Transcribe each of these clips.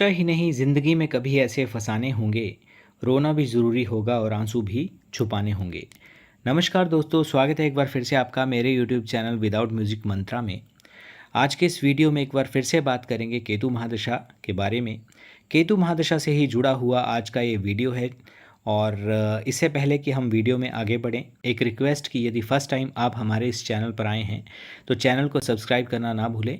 सोचा ही नहीं ज़िंदगी में कभी ऐसे फसाने होंगे, रोना भी ज़रूरी होगा और आंसू भी छुपाने होंगे। नमस्कार दोस्तों, स्वागत है एक बार फिर से आपका मेरे यूट्यूब चैनल विदाउट म्यूज़िक मंत्रा में। आज के इस वीडियो में एक बार फिर से बात करेंगे केतु महादशा के बारे में। केतु महादशा से ही जुड़ा हुआ आज का ये वीडियो है। और इससे पहले कि हम वीडियो में आगे बढ़ें, एक रिक्वेस्ट कि यदि फर्स्ट टाइम आप हमारे इस चैनल पर आए हैं तो चैनल को सब्सक्राइब करना ना भूलें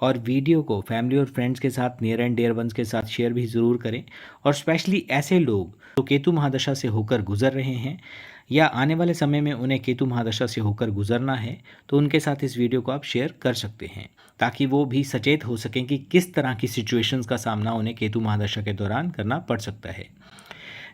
और वीडियो को फैमिली और फ्रेंड्स के साथ, नियर एंड डियर वंस के साथ शेयर भी ज़रूर करें। और स्पेशली ऐसे लोग जो केतु महादशा से होकर गुजर रहे हैं या आने वाले समय में उन्हें केतु महादशा से होकर गुजरना है, तो उनके साथ इस वीडियो को आप शेयर कर सकते हैं ताकि वो भी सचेत हो सकें कि किस तरह की सिचुएशंस का सामना उन्हें केतु महादशा के दौरान करना पड़ सकता है।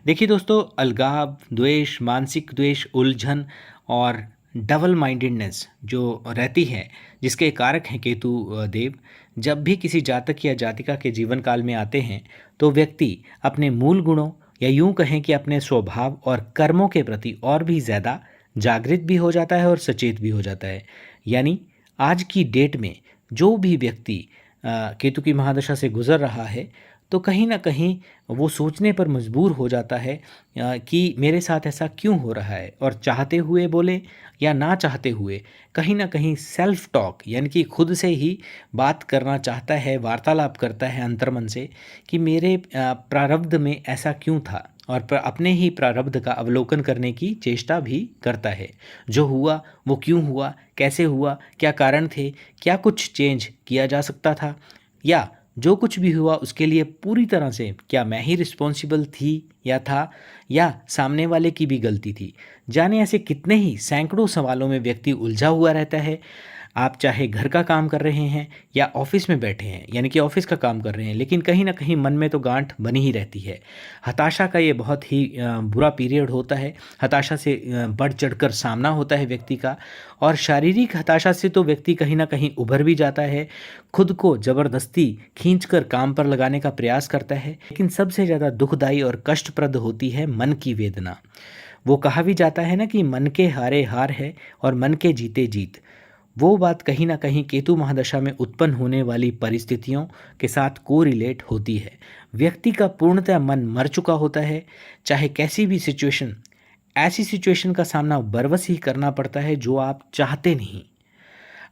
देखिए दोस्तों, अलगाव, द्वेष, मानसिक द्वेष, उलझन और डबल माइंडेडनेस जो रहती है, जिसके कारक हैं केतु देव, जब भी किसी जातक या जातिका के जीवन काल में आते हैं तो व्यक्ति अपने मूल गुणों या यूं कहें कि अपने स्वभाव और कर्मों के प्रति और भी ज़्यादा जागृत भी हो जाता है और सचेत भी हो जाता है। यानी आज की डेट में जो भी व्यक्ति केतु की महादशा से गुजर रहा है तो कहीं ना कहीं वो सोचने पर मजबूर हो जाता है कि मेरे साथ ऐसा क्यों हो रहा है, और चाहते हुए बोले या ना चाहते हुए कहीं ना कहीं सेल्फ टॉक यानी कि खुद से ही बात करना चाहता है, वार्तालाप करता है अंतर्मन से कि मेरे प्रारब्ध में ऐसा क्यों था, और अपने ही प्रारब्ध का अवलोकन करने की चेष्टा भी करता है। जो हुआ वो क्यों हुआ, कैसे हुआ, क्या कारण थे, क्या कुछ चेंज किया जा सकता था, या जो कुछ भी हुआ उसके लिए पूरी तरह से क्या मैं ही रिस्पॉन्सिबल थी या था, या सामने वाले की भी गलती थी। जाने ऐसे कितने ही सैकड़ों सवालों में व्यक्ति उलझा हुआ रहता है। आप चाहे घर का काम कर रहे हैं या ऑफिस में बैठे हैं यानी कि ऑफिस का काम कर रहे हैं, लेकिन कहीं ना कहीं मन में तो गांठ बनी ही रहती है। हताशा का ये बहुत ही बुरा पीरियड होता है। हताशा से बढ़ चढ़कर सामना होता है व्यक्ति का, और शारीरिक हताशा से तो व्यक्ति कहीं ना कहीं उभर भी जाता है, खुद को ज़बरदस्ती खींचकर काम पर लगाने का प्रयास करता है। लेकिन सबसे ज़्यादा दुखदाई और कष्टप्रद होती है मन की वेदना। वो कहा भी जाता है ना कि मन के हारे हार है और मन के जीते जीत। वो बात कहीं ना कहीं केतु महादशा में उत्पन्न होने वाली परिस्थितियों के साथ कोरिलेट होती है। व्यक्ति का पूर्णतः मन मर चुका होता है, चाहे कैसी भी सिचुएशन, ऐसी सिचुएशन का सामना बरबस ही करना पड़ता है जो आप चाहते नहीं।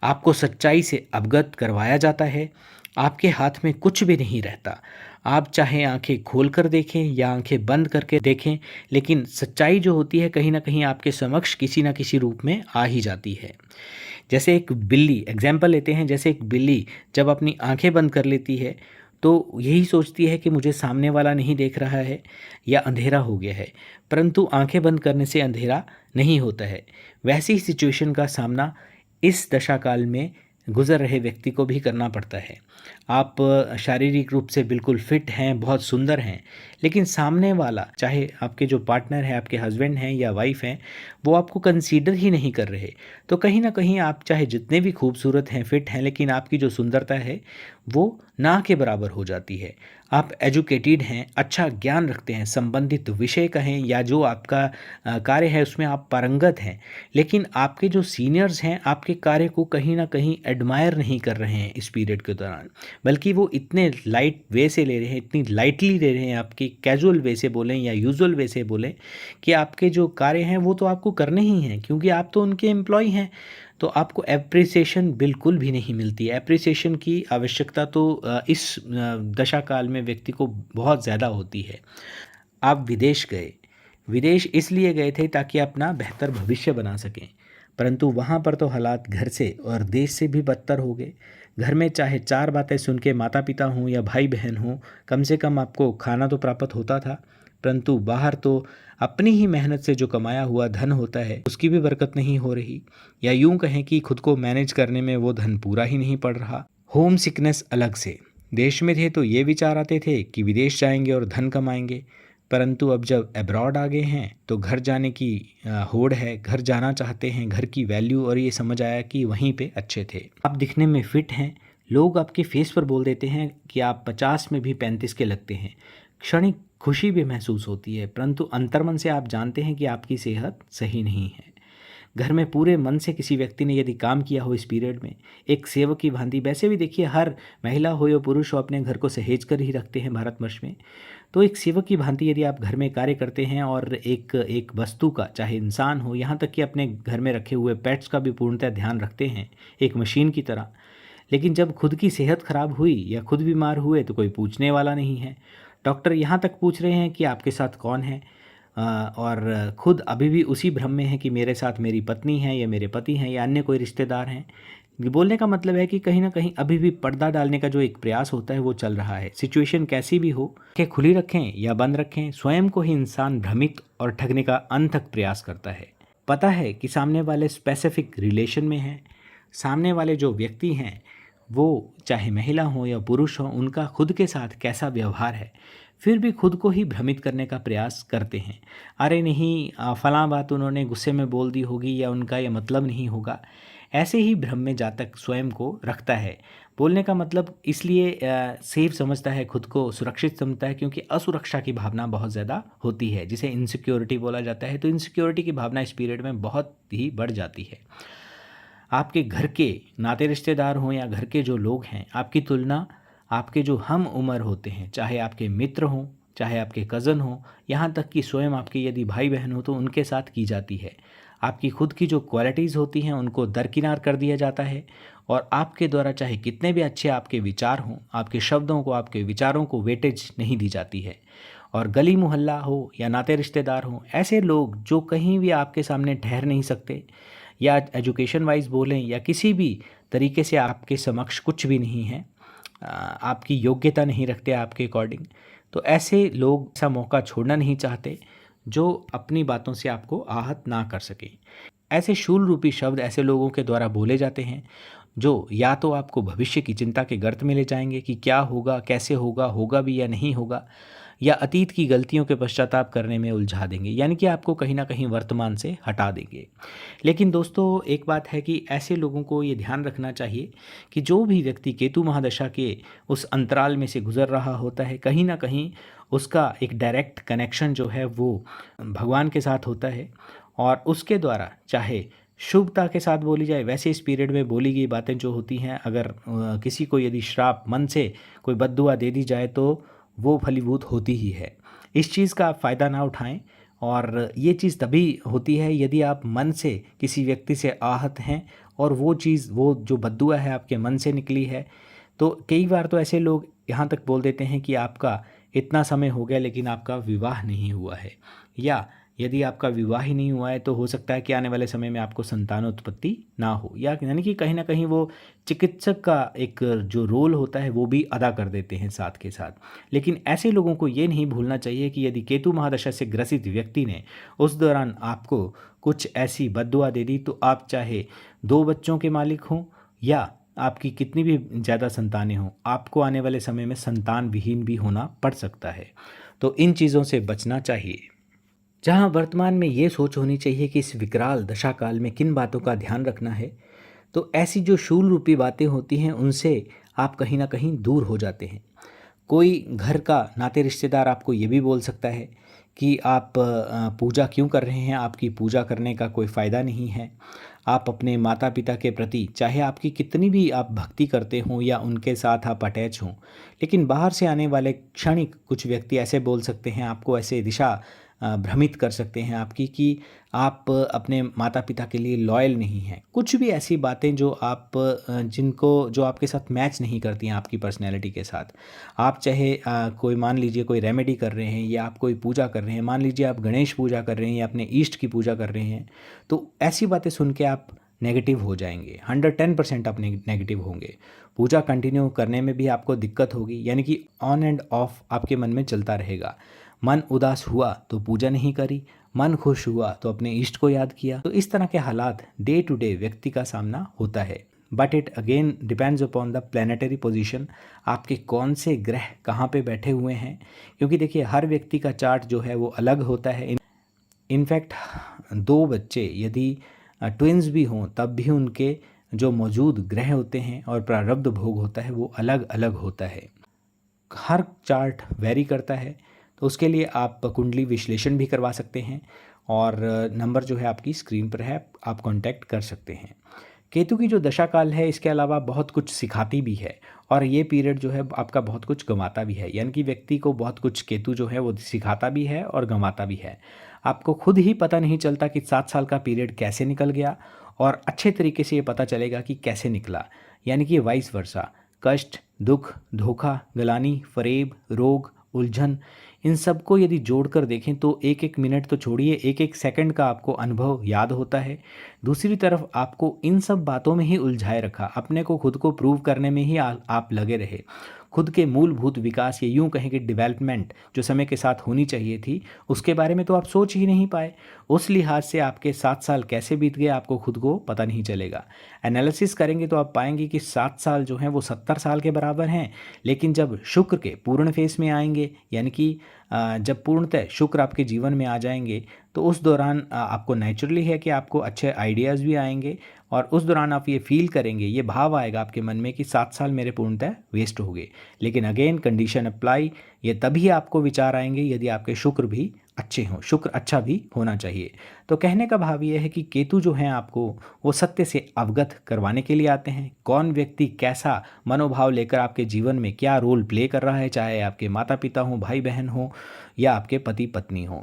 आपको सच्चाई से अवगत करवाया जाता है, आपके हाथ में कुछ भी नहीं रहता। आप चाहे आंखें खोलकर देखें या आंखें बंद करके देखें, लेकिन सच्चाई जो होती है कहीं ना कहीं आपके समक्ष किसी ना किसी रूप में आ ही जाती है। जैसे एक बिल्ली, एग्जाम्पल लेते हैं, जैसे एक बिल्ली जब अपनी आंखें बंद कर लेती है तो यही सोचती है कि मुझे सामने वाला नहीं देख रहा है या अंधेरा हो गया है, परंतु आंखें बंद करने से अंधेरा नहीं होता है। वैसी ही सिचुएशन का सामना इस दशा काल में गुजर रहे व्यक्ति को भी करना पड़ता है। आप शारीरिक रूप से बिल्कुल फिट हैं, बहुत सुंदर हैं, लेकिन सामने वाला, चाहे आपके जो पार्टनर हैं, आपके हस्बैंड हैं या वाइफ हैं, वो आपको कंसीडर ही नहीं कर रहे। तो कहीं ना कहीं आप चाहे जितने भी खूबसूरत हैं, फिट हैं, लेकिन आपकी जो सुंदरता है वो ना के बराबर हो जाती है। आप एजुकेटेड हैं, अच्छा ज्ञान रखते हैं, संबंधित विषय कहें या जो आपका कार्य है उसमें आप पारंगत हैं, लेकिन आपके जो सीनियर्स हैं आपके कार्य को कहीं ना कहीं एडमायर नहीं कर रहे हैं इस पीरियड के दौरान, बल्कि वो इतने लाइट वे से ले रहे हैं, इतनी लाइटली ले रहे हैं, आपके कैजुअल वे से बोलें या यूजुअल वे से बोलें, कि आपके जो कार्य हैं वो तो आपको करने ही हैं क्योंकि आप तो उनके एम्प्लॉय हैं। तो आपको एप्रिसिएशन बिल्कुल भी नहीं मिलती है। एप्रिसिएशन की आवश्यकता तो इस दशा काल में व्यक्ति को बहुत ज़्यादा होती है। आप विदेश गए, विदेश इसलिए गए थे ताकि अपना बेहतर भविष्य बना सकें, परंतु वहाँ पर तो हालात घर से और देश से भी बदतर हो गए। घर में चाहे चार बातें सुन के माता पिता हों या भाई बहन हों, कम से कम आपको खाना तो प्राप्त होता था, परंतु बाहर तो अपनी ही मेहनत से जो कमाया हुआ धन होता है उसकी भी बरकत नहीं हो रही, या यूं कहें कि खुद को मैनेज करने में वो धन पूरा ही नहीं पड़ रहा। होम सिकनेस अलग से। देश में थे तो ये विचार आते थे कि विदेश जाएंगे और धन कमाएंगे, परंतु अब जब अब्रॉड आ गए हैं तो घर जाने की होड़ है, घर जाना चाहते हैं, घर की वैल्यू, और ये समझ आया कि वहीं पे अच्छे थे। आप दिखने में फिट हैं, लोग आपके फेस पर बोल देते हैं कि आप 50 में भी 35 के लगते हैं। क्षणिक खुशी भी महसूस होती है, परंतु अंतर्मन से आप जानते हैं कि आपकी सेहत सही नहीं है। घर में पूरे मन से किसी व्यक्ति ने यदि काम किया हो इस पीरियड में, एक सेवक की भांति, वैसे भी देखिए हर महिला हो या पुरुष हो अपने घर को सहेज कर ही रखते हैं भारतवर्ष में। तो एक सेवक की भांति यदि आप घर में कार्य करते हैं और एक एक वस्तु का, चाहे इंसान हो, यहाँ तक कि अपने घर में रखे हुए पेट्स का भी पूर्णतः ध्यान रखते हैं एक मशीन की तरह, लेकिन जब खुद की सेहत खराब हुई या खुद बीमार हुए तो कोई पूछने वाला नहीं है। डॉक्टर यहाँ तक पूछ रहे हैं कि आपके साथ कौन है, और खुद अभी भी उसी भ्रम में है कि मेरे साथ मेरी पत्नी है या मेरे पति हैं या अन्य कोई रिश्तेदार हैं। बोलने का मतलब है कि कहीं ना कहीं अभी भी पर्दा डालने का जो एक प्रयास होता है वो चल रहा है। सिचुएशन कैसी भी हो, कि खुली रखें या बंद रखें, स्वयं को ही इंसान भ्रमित और ठगने का अनथक प्रयास करता है। पता है कि सामने वाले स्पेसिफिक रिलेशन में हैं, सामने वाले जो व्यक्ति हैं वो चाहे महिला हो या पुरुष हो, उनका खुद के साथ कैसा व्यवहार है, फिर भी खुद को ही भ्रमित करने का प्रयास करते हैं। अरे नहीं, फलां बात उन्होंने गुस्से में बोल दी होगी या उनका ये मतलब नहीं होगा, ऐसे ही भ्रम में जातक स्वयं को रखता है। बोलने का मतलब इसलिए सेफ समझता है, खुद को सुरक्षित समझता है, क्योंकि असुरक्षा की भावना बहुत ज़्यादा होती है, जिसे इनसिक्योरिटी बोला जाता है। तो इनसिक्योरिटी की भावना इस पीरियड में बहुत ही बढ़ जाती है। आपके घर के नाते रिश्तेदार हों या घर के जो लोग हैं, आपकी तुलना आपके जो हम उम्र होते हैं, चाहे आपके मित्र हों, चाहे आपके कज़न हों, यहाँ तक कि स्वयं आपके यदि भाई बहन हो तो उनके साथ की जाती है। आपकी खुद की जो क्वालिटीज़ होती हैं उनको दरकिनार कर दिया जाता है, और आपके द्वारा चाहे कितने भी अच्छे आपके विचार हों, आपके शब्दों को, आपके विचारों को वेटेज नहीं दी जाती है। और गली मोहल्ला हो या नाते रिश्तेदार हों, ऐसे लोग जो कहीं भी आपके सामने ठहर नहीं सकते, या एजुकेशन वाइज बोलें या किसी भी तरीके से आपके समक्ष कुछ भी नहीं है, आपकी योग्यता नहीं रखते आपके अकॉर्डिंग, तो ऐसे लोग ऐसा मौका छोड़ना नहीं चाहते जो अपनी बातों से आपको आहत ना कर सके। ऐसे शूल रूपी शब्द ऐसे लोगों के द्वारा बोले जाते हैं जो या तो आपको भविष्य की चिंता के गर्त में ले जाएंगे कि क्या होगा, कैसे होगा, होगा भी या नहीं होगा, या अतीत की गलतियों के पश्चाताप करने में उलझा देंगे, यानी कि आपको कहीं ना कहीं वर्तमान से हटा देंगे। लेकिन दोस्तों एक बात है कि ऐसे लोगों को ये ध्यान रखना चाहिए कि जो भी व्यक्ति केतु महादशा के उस अंतराल में से गुजर रहा होता है, कहीं ना कहीं उसका एक डायरेक्ट कनेक्शन जो है वो भगवान के साथ होता है, और उसके द्वारा चाहे शुभता के साथ बोली जाए, वैसे इस पीरियड में बोली गई बातें जो होती हैं, अगर किसी को यदि श्राप मन से कोई बद्दुआ दे दी जाए तो वो फलीभूत होती ही है। इस चीज़ का आप फ़ायदा ना उठाएं, और ये चीज़ तभी होती है यदि आप मन से किसी व्यक्ति से आहत हैं और वो चीज़, वो जो बद्दुआ है आपके मन से निकली है। तो कई बार तो ऐसे लोग यहाँ तक बोल देते हैं कि आपका इतना समय हो गया लेकिन आपका विवाह नहीं हुआ है, या यदि आपका विवाह ही नहीं हुआ है तो हो सकता है कि आने वाले समय में आपको संतानोत्पत्ति ना हो, या यानी कि कहीं ना कहीं वो चिकित्सक का एक जो रोल होता है वो भी अदा कर देते हैं साथ के साथ। लेकिन ऐसे लोगों को ये नहीं भूलना चाहिए कि यदि केतु महादशा से ग्रसित व्यक्ति ने उस दौरान आपको कुछ ऐसी बद्दुआ दे दी, तो आप चाहे 2 बच्चों के मालिक हों या आपकी कितनी भी ज़्यादा संतानें हों, आपको आने वाले समय में संतान विहीन भी होना पड़ सकता है। तो इन चीज़ों से बचना चाहिए। जहाँ वर्तमान में ये सोच होनी चाहिए कि इस विकराल दशा काल में किन बातों का ध्यान रखना है, तो ऐसी जो शूल रूपी बातें होती हैं उनसे आप कहीं ना कहीं दूर हो जाते हैं। कोई घर का नाते रिश्तेदार आपको ये भी बोल सकता है कि आप पूजा क्यों कर रहे हैं, आपकी पूजा करने का कोई फ़ायदा नहीं है। आप अपने माता पिता के प्रति चाहे आपकी कितनी भी आप भक्ति करते हों या उनके साथ आप अटैच हों, लेकिन बाहर से आने वाले क्षणिक कुछ व्यक्ति ऐसे बोल सकते हैं, आपको ऐसे दिशा भ्रमित कर सकते हैं आपकी, कि आप अपने माता पिता के लिए लॉयल नहीं हैं। कुछ भी ऐसी बातें जो आप जो आपके साथ मैच नहीं करती हैं आपकी पर्सनैलिटी के साथ। आप चाहे कोई मान लीजिए कोई रेमेडी कर रहे हैं या आप कोई पूजा कर रहे हैं, मान लीजिए आप गणेश पूजा कर रहे हैं या अपने ईष्ट की पूजा कर रहे हैं, तो ऐसी बातें सुन के आप नेगेटिव हो जाएंगे, 110% आप नेगेटिव होंगे। पूजा कंटिन्यू करने में भी आपको दिक्कत होगी, यानी कि ऑन एंड ऑफ आपके मन में चलता रहेगा। मन उदास हुआ तो पूजा नहीं करी, मन खुश हुआ तो अपने इष्ट को याद किया। तो इस तरह के हालात डे टू डे व्यक्ति का सामना होता है, but it again depends upon the planetary position, आपके कौन से ग्रह कहाँ पे बैठे हुए हैं। क्योंकि देखिए हर व्यक्ति का चार्ट जो है वो अलग होता है। इनफैक्ट 2 बच्चे यदि ट्विंस भी हों तब भी उनके जो मौजूद ग्रह होते हैं और प्रारब्ध भोग होता है वो अलग अलग होता है। हर चार्ट वेरी करता है, तो उसके लिए आप कुंडली विश्लेषण भी करवा सकते हैं। और नंबर जो है आपकी स्क्रीन पर है, आप कांटेक्ट कर सकते हैं। केतु की जो दशा काल है इसके अलावा बहुत कुछ सिखाती भी है, और ये पीरियड जो है आपका बहुत कुछ गंवाता भी है, यानी कि व्यक्ति को बहुत कुछ केतु जो है वो सिखाता भी है और गंवाता भी है। आपको खुद ही पता नहीं चलता कि 7 साल का पीरियड कैसे निकल गया, और अच्छे तरीके से ये पता चलेगा कि कैसे निकला, यानी कि वाइस वर्सा। कष्ट, दुख, धोखा, गलानी, फरेब, रोग, उलझन, इन सबको यदि जोड़कर देखें तो एक एक मिनट तो छोड़िए, एक एक सेकंड का आपको अनुभव याद होता है। दूसरी तरफ आपको इन सब बातों में ही उलझाए रखा, अपने को खुद को प्रूव करने में ही आप लगे रहे। खुद के मूलभूत विकास, ये यूं कहें कि डेवलपमेंट जो समय के साथ होनी चाहिए थी, उसके बारे में तो आप सोच ही नहीं पाए। उस लिहाज से आपके 7 साल कैसे बीत गए आपको खुद को पता नहीं चलेगा। एनालिसिस करेंगे तो आप पाएंगे कि 7 साल जो हैं वो 70 साल के बराबर हैं। लेकिन जब शुक्र के पूर्ण फेस में आएंगे, यानी कि जब पूर्णतः शुक्र आपके जीवन में आ जाएंगे, तो उस दौरान आपको नेचुरली है कि आपको अच्छे आइडियाज़ भी आएंगे, और उस दौरान आप ये फील करेंगे, ये भाव आएगा आपके मन में कि 7 साल मेरे पूर्णतः वेस्ट हो गए। लेकिन अगेन कंडीशन अप्लाई, ये तभी आपको विचार आएंगे यदि आपके शुक्र भी अच्छे हों, शुक्र अच्छा भी होना चाहिए। तो कहने का भाव ये है कि केतु जो हैं आपको वो सत्य से अवगत करवाने के लिए आते हैं। कौन व्यक्ति कैसा मनोभाव लेकर आपके जीवन में क्या रोल प्ले कर रहा है, चाहे आपके माता पिता हों, भाई बहन हों, या आपके पति पत्नी हों,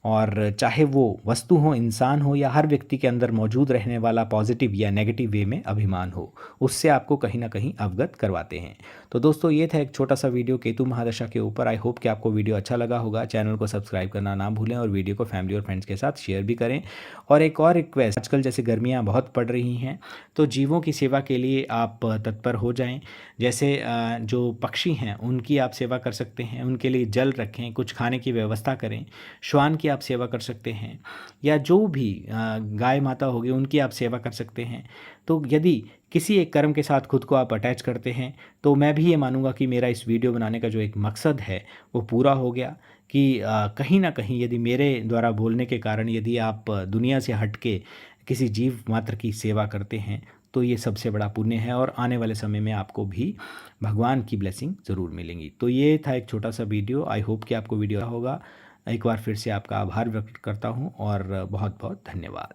और चाहे वो वस्तु हो, इंसान हो, या हर व्यक्ति के अंदर मौजूद रहने वाला पॉजिटिव या नेगेटिव वे में अभिमान हो, उससे आपको कहीं ना कहीं अवगत करवाते हैं। तो दोस्तों ये था एक छोटा सा वीडियो केतु महादशा के ऊपर। आई होप कि आपको वीडियो अच्छा लगा होगा। चैनल को सब्सक्राइब करना ना भूलें, और वीडियो को फैमिली और फ्रेंड्स के साथ शेयर भी करें। और एक और रिक्वेस्ट, आजकल जैसे गर्मियाँ बहुत पड़ रही हैं, तो जीवों की सेवा के लिए आप तत्पर हो जाएं। जैसे जो पक्षी हैं उनकी आप सेवा कर सकते हैं, उनके लिए जल रखें, कुछ खाने की व्यवस्था करें। श्वान की आप सेवा कर सकते हैं, या जो भी गाय माता होगी उनकी आप सेवा कर सकते हैं। तो यदि किसी एक कर्म के साथ खुद को आप अटैच करते हैं, तो मैं भी ये मानूंगा कि मेरा इस वीडियो बनाने का जो एक मकसद है वो पूरा हो गया। कि कहीं ना कहीं यदि मेरे द्वारा बोलने के कारण यदि आप दुनिया से हट के किसी जीव मात्र की सेवा करते हैं, तो ये सबसे बड़ा पुण्य है, और आने वाले समय में आपको भी भगवान की ब्लेसिंग ज़रूर मिलेंगी। तो ये था एक छोटा सा वीडियो। आई होप कि आपको वीडियो होगा। एक बार फिर से आपका आभार व्यक्त करता हूँ, और बहुत बहुत धन्यवाद।